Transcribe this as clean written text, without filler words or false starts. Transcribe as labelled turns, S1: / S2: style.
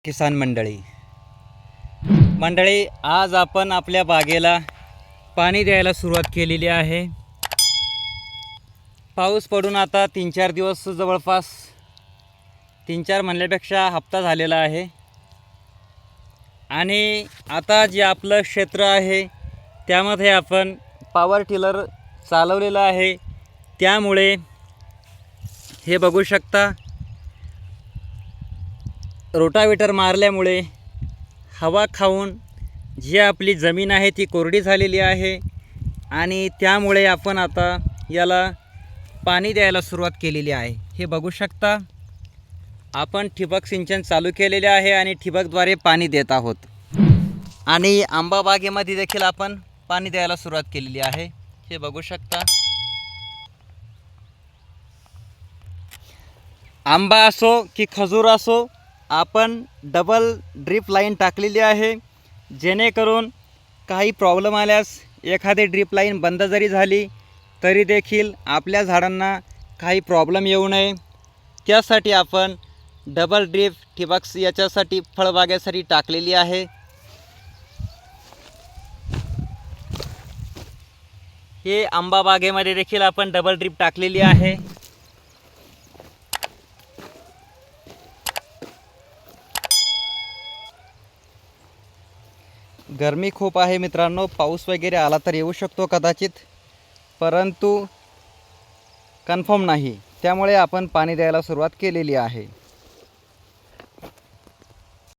S1: किसान मंडळी, आज आपण आपल्या बागेला पाणी द्यायला सुरुवात केलेली आहे। पाऊस पडून आता 3-4 दिवस, जवळपास 3-4 म्हणल्यापेक्षा हप्ता झालेला आहे। आणि आता जे आपलं क्षेत्र आहे त्यामध्ये आपण पॉवर टिलर चालवलेला आहे, त्यामुळे हे बघू शकता, रोटावेटर मारल्यामुळे हवा खाऊन जी आपली जमीन आहे ती कोरडी झालेली आहे आणि त्यामुळे आपण आता याला पाणी द्यायला सुरुवात केलेली आहे। हे बघू शकता, आपण ठिबक सिंचन चालू केलेले आहे आणि ठिबकद्वारे पाणी देत आहोत। आणि आंबा बागेमध्ये देखील आपण पाणी द्यायला सुरुवात केलेली आहे। हे बघू शकता, आंबा असो की खजूर असो, आपण डबल ड्रिप लाईन टाकलेली आहे, जेणेकरून काही प्रॉब्लेम आल्यास एखादी ड्रिप लाईन बंद जरी झाली तरी देखील आपल्या झाडांना काही प्रॉब्लेम येऊ नये, त्यासाठी आपण डबल ड्रिप ठिबक याच्यासाठी फळबागेसाठी टाकलेली आहे। हे आंबा बागेमध्ये देखील आपण डबल ड्रिप टाकलेली आहे। गरमी खूप आहे मित्रांनो, पाऊस वगैरे आला तर येऊ शकतो कदाचित, परंतु कन्फर्म नाही, त्यामुळे आपण पाणी द्यायला सुरुवात केलेली आहे।